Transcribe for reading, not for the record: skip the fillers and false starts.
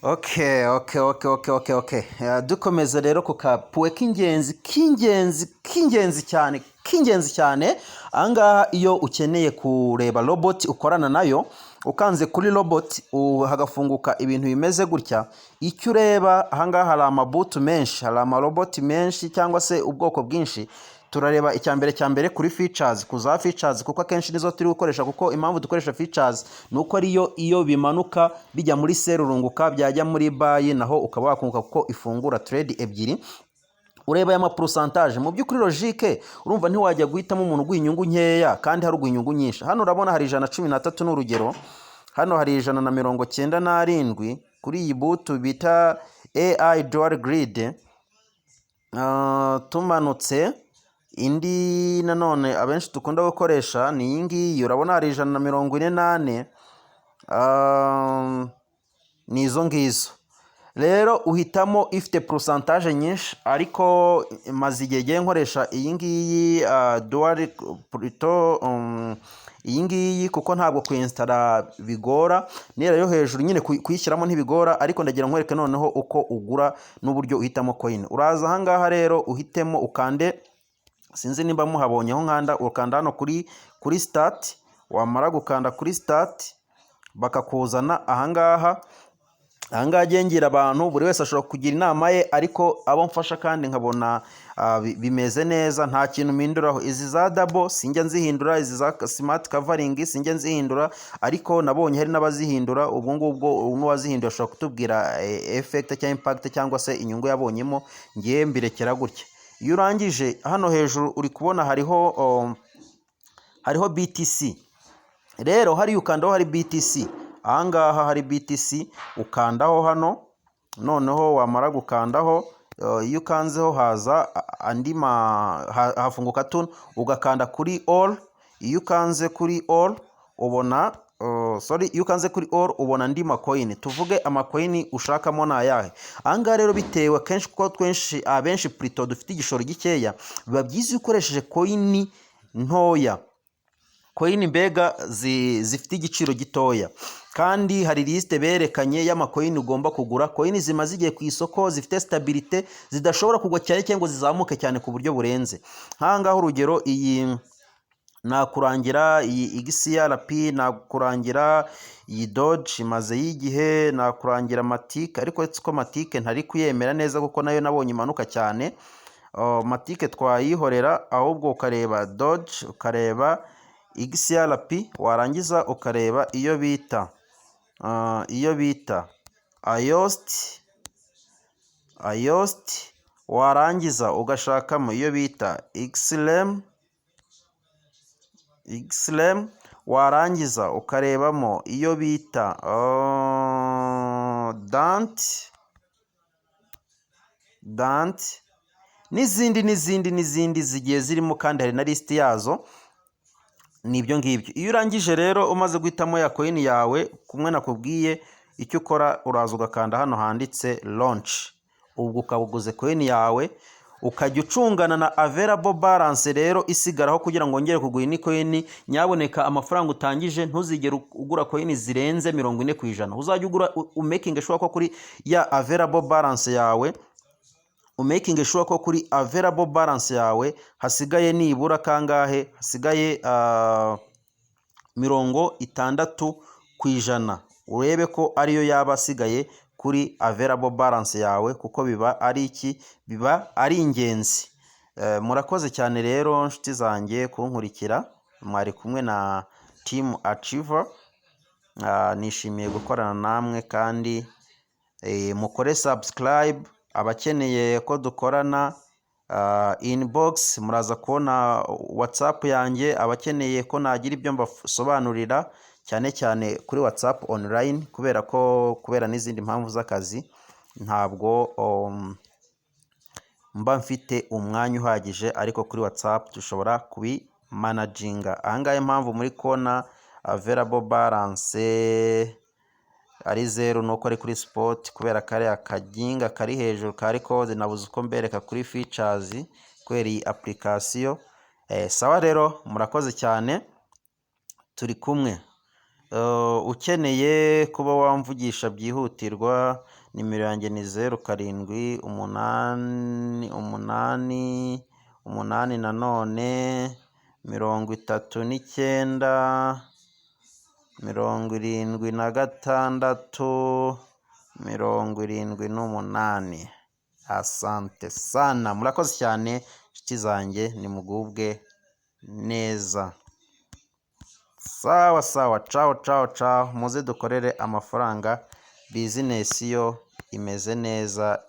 Okay. Dukomeza rero ku kapuwe k'ingenzi cyane. Ahangaha iyo ukeneye kureba robot ukorana nayo, ukanze kuri robot hagafunguka ibintu bimeze gutya. Icyo ureba ahangaha hari amabutu menshi, hari amaroboti menshi cyangwa se ubwoko bwinshi. Turareba icyambere kuri features, kuza features kuko akenshi nizo turi gukoresha, kuko impamvu dukoresha features nuko ariyo iyo bimanuka bijya muri serurunguka byajya muri buy, naho ukaba wakunguka kuko ifungura trade ebyiri. Ureba ya pourcentage mu by'ukuri logique, urumva ntiwajya guhitamo umuntu uguha inyungu nkeya kandi hari uguha inyungu nyinshi. Hano urabona hari 113 n'urugero, hano hari 197 kuri iyi butu bita AI dual grid. Tumanutse indi nanone abenshi dukunda gukoresha ni iyi ngiyi, urabona hari 148. ni izo ngizo rero uhitamo ifite pourcentage nyinshi, ariko maze igihe nkoresha iyi ngiyi dual plutôt iyi ngiyi kuko ntabwo kuinstalla bigora, nera yo hejuru nyine kuyishyiramo ntibigora, ariko ndagira nkwereke noneho uko ugura n'uburyo uhitamo coin. Uraza ahangaha rero uhitemo ukande, sinzi nimba muhabonyeho, nkanda ukanda hano kuri start. Wamara gukanda kuri start bakakuzana ahangaha gengira abantu, buri wese ashobora kugira inama ye, ariko abo mfasha kandi nkabona bimeze neza, nta kintu mpinduraho. Izi za double sinjya nzihindura, izi za smart covering sinjya nzihindura, ariko nabonye hari n'abazihindura. Ubwo ngubwo n'uwazihindura ashobora kutubwira effect cyangwa impact cyangwa se inyungu yabonyemo, ngiye mbirekera gutya. Iyo urangije hano hejuru uri kubona hariho BTC. Rero hari ukandaho hari BTC, ahangaha hari BTC ukandaho hano, noneho wamara gukandaho, iyo ukanzeho haza hafunguka tun, ugakanda kuri all. Iyo ukanze kuri all ubona iyo ukanze kuri all ubona andi macoin. Tuvuge amacoin ushakamo na yahe. Ahangaha rero bitewe kenshi kuko abenshi plutôt dufite igishoro gikeya, biba byiza ukoresheje coin ntoya, coin mbega zifite igiciro gitoya. Kandi hari liste berekanye y'amacoin ugomba kugura, coin zimaze igihe ku isoko, zifite stabilité, zidashobora kugwa cyane cyangwa zizamuke cyane ku buryo burenze. Ahangaha urugero iyi nakurangira iyi XRP, nakurangira iyi Doge imaze y'igihe, nakurangira Matic, ariko ko Matic ntari kuyemera neza kuko nayo nabonye imanuka cyane. Matic twayihorera, ahubwo ukareba Doge, ukareba XRP, warangiza ukareba iyo bita ayost, warangiza ugashakamo iyo bita XLM, warangiza ukarebamo iyo bita Dant n'izindi zigiye zirimo, kandi hari na list yazo. Nibyo ngibyo. Iyo urangije rero umaze guhitamo ya coin yawe kumwe nakubwiye, icyo ukora uraza ugakanda hano handitse launch. Ubwo ukabuguze coin yawe, ukajya ucungana na available balance rero isigaraho kugira ngo ngere kuguha ni coin. Nyaboneka amafaranga utangije ntuzigere ugura coin zirenze 40%. Uzajya ugura making sure ko kuri ya available balance yawe, making sure ko kuri available balance yawe hasigaye nibura kangahe, hasigaye 60%. Urebe ko ariyo yaba asigaye kuri available balance yawe, kuko biba ari ingenzi. Murakoze cyane rero nshuti zanjye kunkurikira, mwari kumwe na team Achiever. Nishimiye gukorana namwe, kandi mukore subscribe. Abakeneye ko dukorana inbox, muraza kubona WhatsApp yanjye. Abakeneye ko nagira ibyo mbasobanurira cyane kuri WhatsApp online, kubera n'izindi mpamvu z'akazi ntabwo mba mfite umwanya uhagije, ariko kuri WhatsApp dushobora kubimanaginga. Ahangahe impamvu muri kona available balance ari 0 nuko ari kuri spot, kubera kare akaginga kari hejuru kari code nabuze uko mbereka kuri features kubera iyi application. Sawa rero, murakoze cyane, turi kumwe. ukeneye kuba wamvugisha byihutirwa, nimero yanjye ni 0788 nanone 39 76 78. Asante sana, murakoze cyane inshuti zanjye, nimugubwe neza. Sawa sawa, ciao, muze dukorere amafaranga. Bizinesi yo imeze neza,